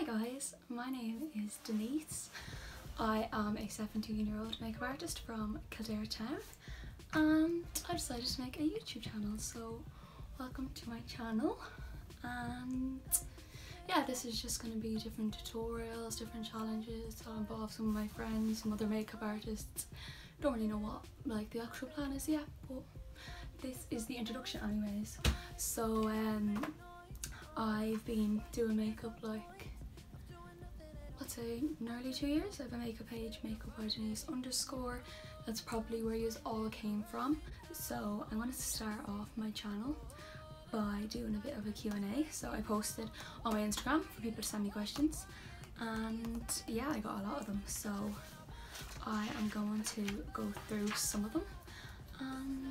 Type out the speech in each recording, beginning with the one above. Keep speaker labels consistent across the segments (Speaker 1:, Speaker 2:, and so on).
Speaker 1: Hi guys, my name is Denise. I am a 17-year-old makeup artist from Kildare Town and I decided to make a YouTube channel, so welcome to my channel. And yeah, this is just going to be different tutorials, different challenges. I'll involve some of my friends, some other makeup artists. Don't really know what like the actual plan is yet, but this is the introduction anyways. So I've been doing makeup like, let's say, nearly 2 years. I have a makeup page, Makeupbydenise_. That's probably where you all came from. So I wanted to start off my channel by doing a bit of a Q&A. So I posted on my Instagram for people to send me questions, and yeah, I got a lot of them. So I am going to go through some of them, and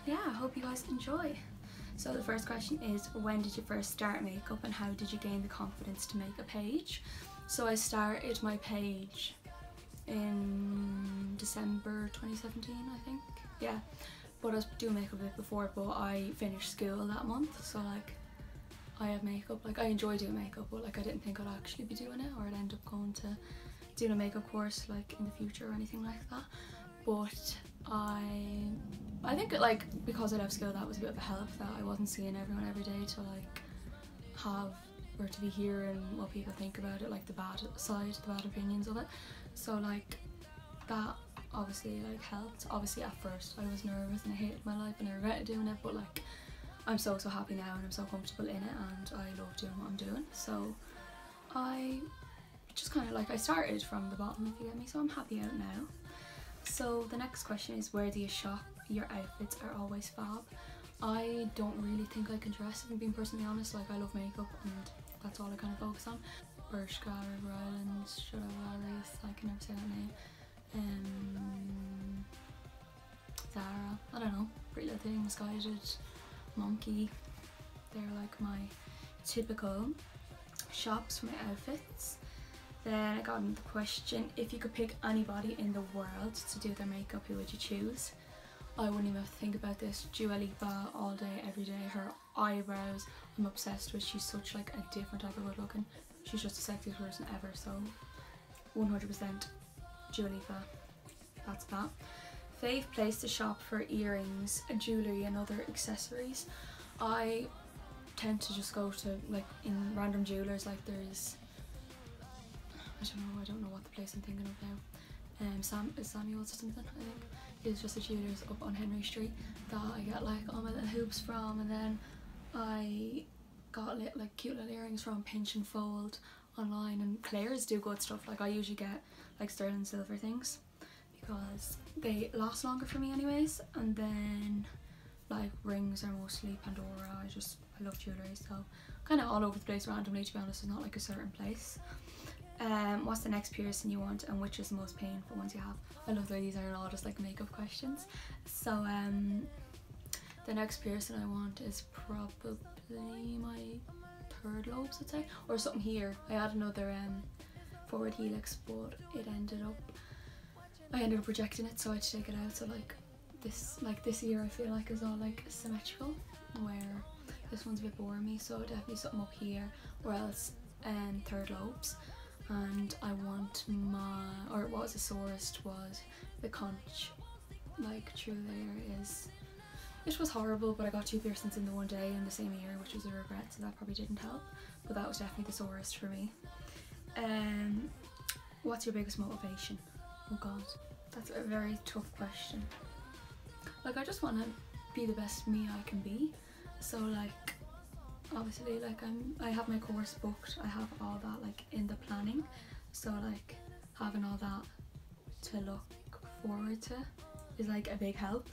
Speaker 1: yeah, I hope you guys enjoy. So the first question is, when did you first start makeup and how did you gain the confidence to make a page? So I started my page in December 2017, I think. Yeah, but I was doing makeup a bit before, but I finished school that month, so like I have makeup, like I enjoy doing makeup, but like I didn't think I'd actually be doing it, or I'd end up going to doing a makeup course like in the future or anything like that. But I think like because I left school, that was a bit of a help, that I wasn't seeing everyone every day to like have, or to be hearing what people think about it, like the bad side, the bad opinions of it. So like that obviously like helped. Obviously at first I was nervous and I hated my life and I regretted doing it, but like I'm so happy now and I'm so comfortable in it and I love doing what I'm doing. So I just kind of like, I started from the bottom, if you get me, so I'm happy out now. So the next question is, where do you shop? Your outfits are always fab. I don't really think I can dress, if I'm being personally honest. Like I love makeup and that's all I kind of focus on. Bershka, River Islands, Shudder, I can never say that name. Zara, I don't know, Pretty Little Things, Guided, Monkey. They're like my typical shops for my outfits. Then I got another question, if you could pick anybody in the world to do their makeup, who would you choose? I wouldn't even have to think about this. Dua Lipa, all day, every day. Her eyebrows, I'm obsessed with. She's such like a different type of good looking. She's just the sexiest person ever, so 100% Dua Lipa. That's that. Fave place to shop for earrings, jewellery and other accessories. I tend to just go to like in random jewellers, like there's, I don't know what the place I'm thinking of now. Samuel's or something, I think. It's just a jeweller's up on Henry Street that I get like all my little hoops from, and then I got like cute little earrings from Pinch and Fold online, and Claire's do good stuff. Like I usually get like sterling silver things because they last longer for me anyways, and then like rings are mostly Pandora. I love jewellery, so kind of all over the place randomly, to be honest. It's not like a certain place. What's the next piercing you want and which is the most painful ones you have? I love that these are all just like makeup questions. So the next piercing I want is probably my third lobes, I'd say, or something here. I had another forward helix, but I ended up rejecting it, so I had to take it out. So like this ear I feel like is all like symmetrical, where this one's a bit boring me, so definitely something up here, or else third lobes. And I want my, or what was the sorest was the conch, like through there is, it was horrible, but I got 2 piercings in the one day in the same year, which was a regret, so that probably didn't help, but that was definitely the sorest for me. What's your biggest motivation? Oh god, that's a very tough question. Like I just want to be the best me I can be, so like obviously like I have my course booked, I have all that like in the planning, so like having all that to look forward to is like a big help.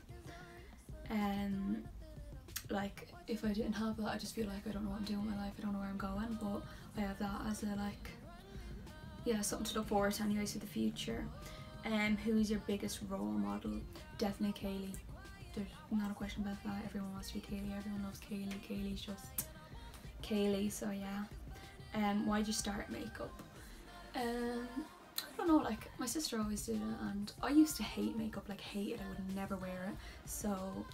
Speaker 1: Like if I didn't have that, I just feel like I don't know what I'm doing with my life, I don't know where I'm going, but I have that as a like, yeah, something to look forward to anyways for the future. Who's your biggest role model? Definitely Kaylee. There's not a question about that. Everyone wants to be Kaylee, everyone loves Kaylee. Kaylee's just Kaylee, so yeah. Why'd you start makeup? I don't know, like my sister always did it, and I used to hate makeup, like hate it. I would never wear it. So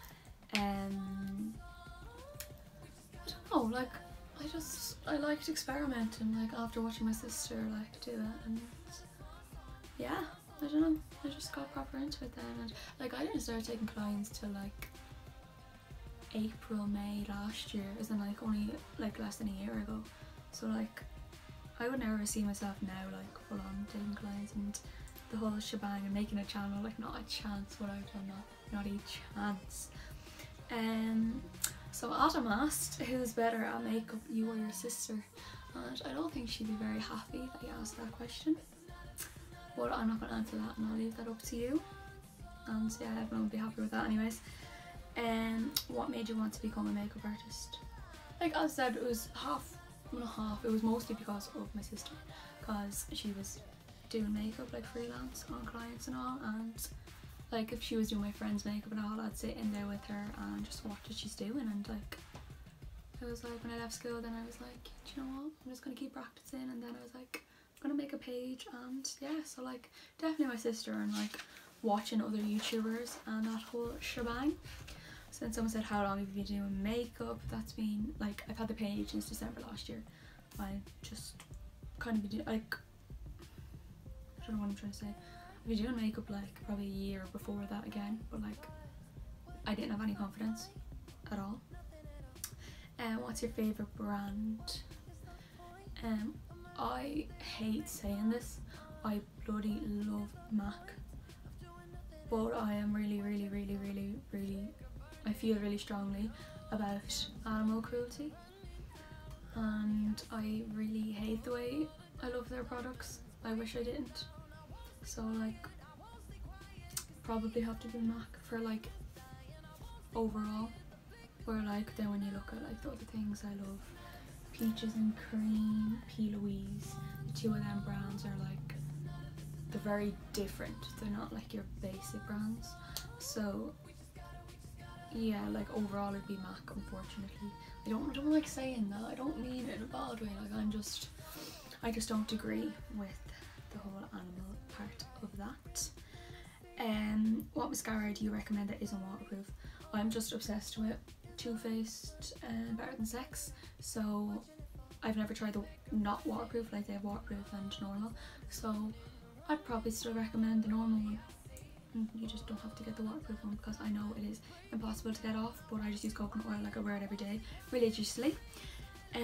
Speaker 1: I don't know, like I liked experimenting, like after watching my sister like do that, and yeah, I don't know, I just got proper into it then, and like I didn't start taking clients till like April, May last year, as in like only like less than a year ago. So like I would never see myself now like full on taking clients and the whole shebang and making a channel, like not a chance would I have done that, not a chance. So Autumn asked, who's better at makeup, you or your sister? And I don't think she'd be very happy that you asked that question, but I'm not going to answer that and I'll leave that up to you. And yeah, everyone will be happy with that anyways. What made you want to become a makeup artist? Like I said, it was it was mostly because of my sister, because she was doing makeup like freelance on clients and all, and like if she was doing my friend's makeup and all, I'd sit in there with her and just watch what she's doing, and like it was like when I left school then I was like, do you know what, I'm just gonna keep practicing, and then I was like, I'm gonna make a page, and yeah, so like definitely my sister and like watching other YouTubers and that whole shebang. So then someone said, how long have you been doing makeup? That's been like, I've had the page since December last year. I just kind of been doing, like, I don't know what I'm trying to say. I've been doing makeup like probably a year before that again, but like I didn't have any confidence at all. What's your favourite brand? I hate saying this, I bloody love MAC, but I am really I feel really strongly about animal cruelty, and I really hate the way I love their products. I wish I didn't. So like probably have to do MAC for like overall, where like then when you look at like the other things I love, Peaches and Cream, P. Louise, the two of them brands are like, they're very different, they're not like your basic brands. So yeah, like overall it'd be MAC, unfortunately. I don't like saying that, I don't mean it in a bad way, like I just don't agree with the whole animal part of that. What mascara do you recommend that isn't waterproof? I'm just obsessed with Too Faced and Better Than Sex, so I've never tried the not waterproof, like they have waterproof and normal, so I'd probably still recommend the normal one. You just don't have to get the waterproof one, because I know it is impossible to get off, but I just use coconut oil, like I wear it every day religiously. How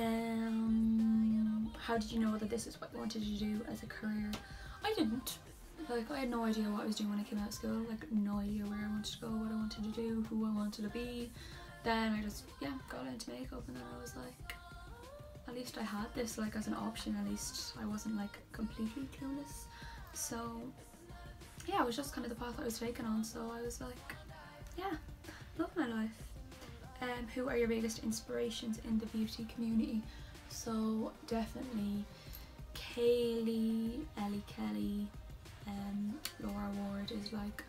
Speaker 1: did you know that this is what you wanted to do as a career? I didn't. Like I had no idea what I was doing when I came out of school, like no idea where I wanted to go, what I wanted to do, who I wanted to be. Then I just, yeah, got into makeup, and then I was like, at least I had this like as an option, at least I wasn't like completely clueless. So yeah, it was just kind of the path I was taken on, so I was like, yeah, love my life. Who are your biggest inspirations in the beauty community? So definitely Kaylee, Ellie Kelly, Laura Ward is like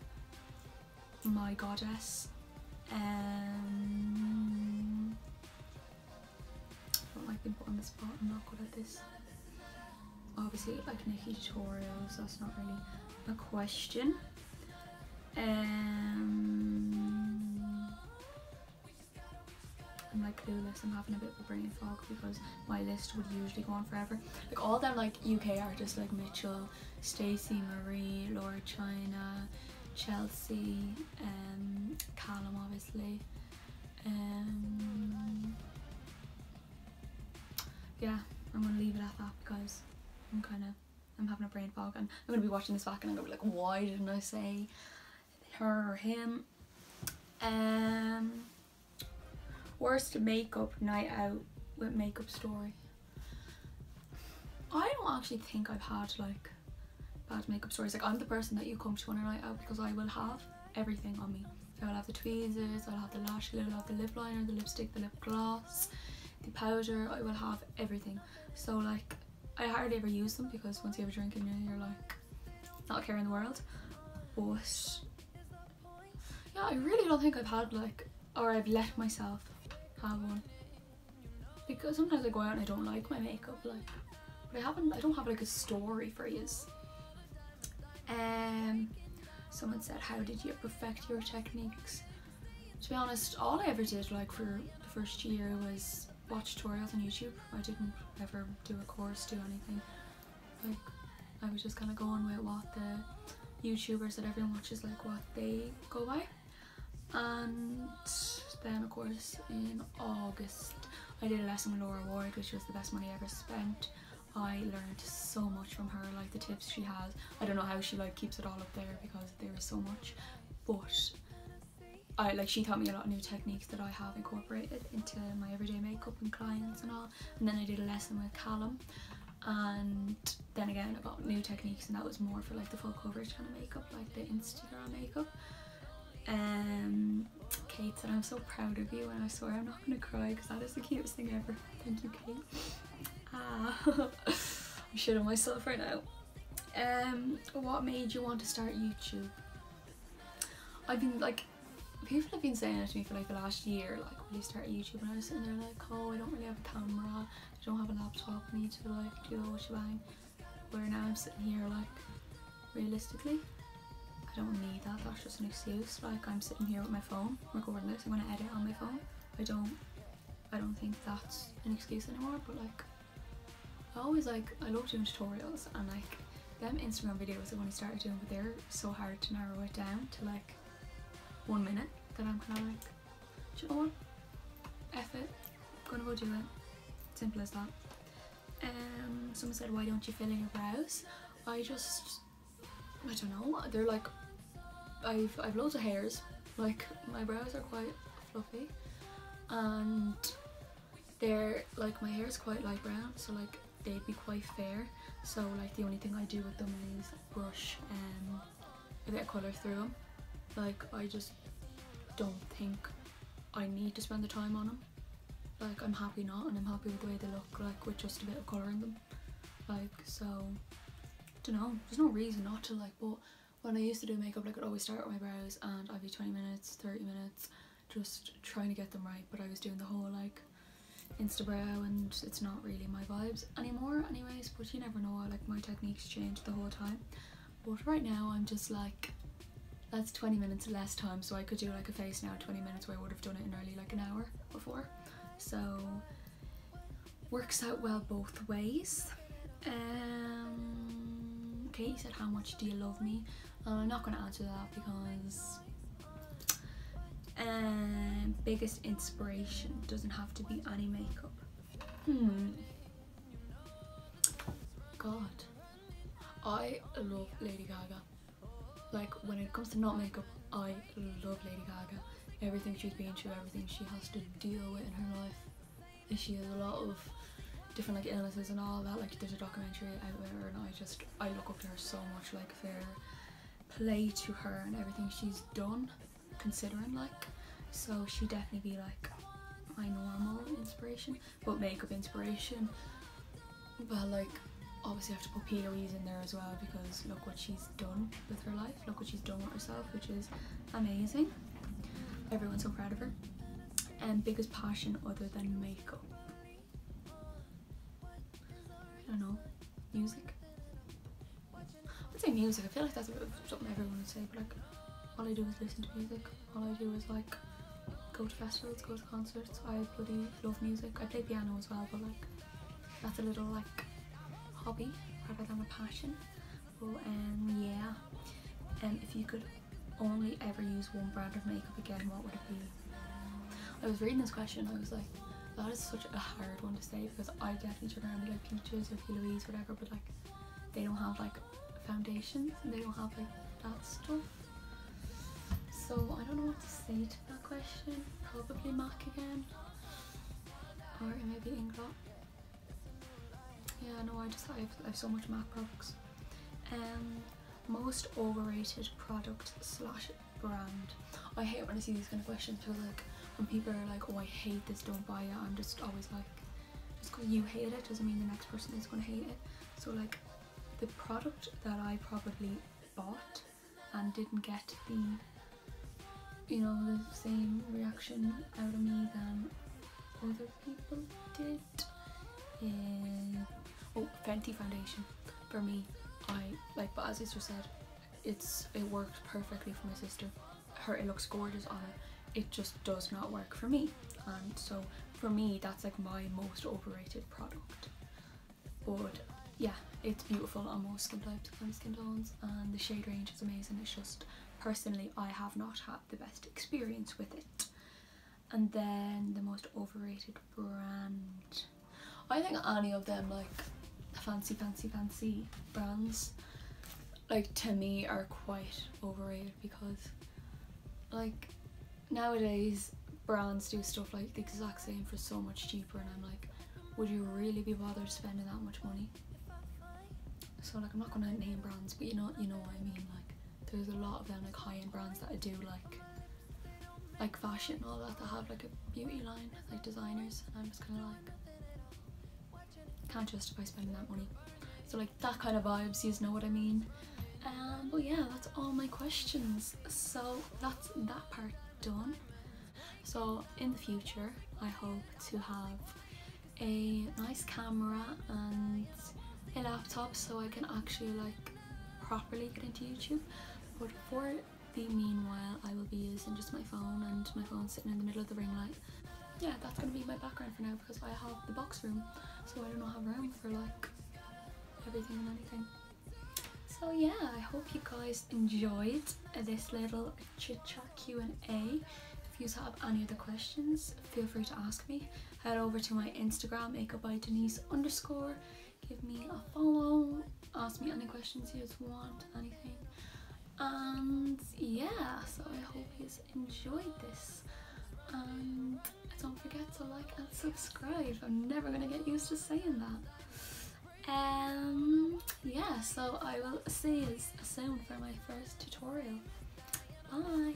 Speaker 1: my goddess. I don't like being put on the spot, I'm not good at this. Obviously like Nikki tutorials, that's not really a question. I'm like clueless, I'm having a bit of a brain fog because my list would usually go on forever. Like all them like UK artists like Mitchell, Stacey Marie, Laura China, Chelsea, Callum obviously. Yeah, I'm gonna leave it at that because I'm having a brain fog, and I'm gonna be watching this back and I'm gonna be like, why didn't I say her or him? Worst makeup night out with Makeup Story. I don't actually think I've had like bad makeup stories. Like I'm the person that you come to on a night out because I will have everything on me. I will have the tweezers, I'll have the lash glue, I'll have the lip liner, the lipstick, the lip gloss, the powder, I will have everything. So like I hardly ever use them because once you have a drink in you, you're like not a care in the world. But yeah, I really don't think I've had like, or I've let myself have one, because sometimes I go out and I don't like my makeup, like, but I don't have like a story for yous. Someone said, how did you perfect your techniques? To be honest, all I ever did like for the first year was watch tutorials on YouTube. I didn't ever do a course, do anything. Like, I was just kind of going with what the YouTubers that everyone watches, like what they go by. And then of course in August I did a lesson with Laura Ward, which was the best money I ever spent. I learned so much from her, like the tips she has. I don't know how she like keeps it all up there because there is so much, but she taught me a lot of new techniques that I have incorporated into my everyday makeup and clients and all. And then I did a lesson with Callum, and then again I got new techniques, and that was more for like the full coverage kind of makeup, like the Instagram makeup. Kate said, I'm so proud of you, and I swear I'm not gonna cry because that is the cutest thing ever. Thank you, Kate. I'm shitting myself right now. What made you want to start YouTube? I've been like, people have been saying it to me for like the last year, like, will you start YouTube? And I was sitting there like, oh, I don't really have a camera, I don't have a laptop, I need to like do the whole shebang. Where now I'm sitting here like, realistically, I don't need that, that's just an excuse. Like, I'm sitting here with my phone recording this, I'm gonna edit on my phone. I don't think that's an excuse anymore, but like, I love doing tutorials, and like them Instagram videos I've only started doing, but they're so hard to narrow it down to like 1 minute that I'm kind of like, do you know what, F it, I'm gonna go do it, simple as that. Someone said, why don't you fill in your brows? I don't know, they're like, I've loads of hairs, like my brows are quite fluffy, and they're like, my hair is quite light brown, so like they'd be quite fair, so like the only thing I do with them is brush a bit of colour through them. Like, I just don't think I need to spend the time on them. Like, I'm happy not, and I'm happy with the way they look, like with just a bit of colour in them. Like, so, don't know, there's no reason not to. Like, but when I used to do makeup, like, I'd always start with my brows and I'd be 20 minutes, 30 minutes just trying to get them right, but I was doing the whole like Insta brow, and it's not really my vibes anymore anyways, but you never know, like my techniques change the whole time. But right now I'm just like, that's 20 minutes less time, so I could do like a face now 20 minutes where I would have done it in nearly like an hour before, so works out well both ways. Katie said, how much do you love me? I'm not going to answer that because biggest inspiration doesn't have to be any makeup. God, I love Lady Gaga. Like, when it comes to not makeup, I love Lady Gaga. Everything she's been through, everything she has to deal with in her life. And she has a lot of different like illnesses and all that. Like, there's a documentary out with her, and I look up to her so much. Like, fair play to her and everything she's done, considering, like, so she'd definitely be like my normal inspiration. But makeup inspiration, well, like, obviously I have to put Peter Louise in there as well, because look what she's done with her life, look what she's done with herself, which is amazing. Everyone's so proud of her. And biggest passion other than makeup, I don't know, music. I'd say music. I feel like that's something everyone would say, but like, all I do is listen to music. All I do is like go to festivals, go to concerts. I bloody love music. I play piano as well, but like, that's a little like hobby rather than a passion. But yeah, if you could only ever use one brand of makeup again, what would it be? I was reading this question, I was like, that is such a hard one to say, because I definitely turn around like Peaches or P. Louise, whatever, but like, they don't have like foundations and they don't have like that stuff. So I don't know what to say to that question. Probably MAC again, or maybe Inglot. Yeah, no, I have so much MAC products. Most overrated product / brand. I hate when I see these kind of questions, because like, when people are like, oh, I hate this, don't buy it, I'm just always like, just because you hate it doesn't mean the next person is going to hate it. So like, the product that I probably bought and didn't get the, you know, the same reaction out of me than other people did is, oh, Fenty foundation. For me, I like, but as Sister said, it worked perfectly for my sister. It looks gorgeous on her. It just does not work for me, and so for me that's like my most overrated product. But yeah, it's beautiful on most skin types and skin tones, and the shade range is amazing. It's just personally I have not had the best experience with it. And then the most overrated brand, I think any of them like fancy brands like to me are quite overrated, because like nowadays brands do stuff like the exact same for so much cheaper, and I'm like, would you really be bothered spending that much money? So like I'm not gonna name brands, but you know what I mean. Like there's a lot of them like high-end brands that I do like fashion and all that have like a beauty line, like designers, and I'm just kind of like, can't justify spending that money. So like that kind of vibes, you know what I mean. But yeah, that's all my questions, so that's that part done. So in the future I hope to have a nice camera and a laptop so I can actually like properly get into YouTube, but for the meanwhile I will be using just my phone, and my phone's sitting in the middle of the ring light. Yeah, that's gonna be my background for now, because I have the box room, so I don't have room for like everything and anything. So yeah, I hope you guys enjoyed this little chit chat Q&A. If you have any other questions, feel free to ask me. Head over to my Instagram, Makeupbydenise_. Give me a follow, ask me any questions you want, anything. And yeah, so I hope you enjoyed this. And don't forget to like and subscribe. I'm never gonna get used to saying that. Yeah, so I will see you soon for my first tutorial. Bye.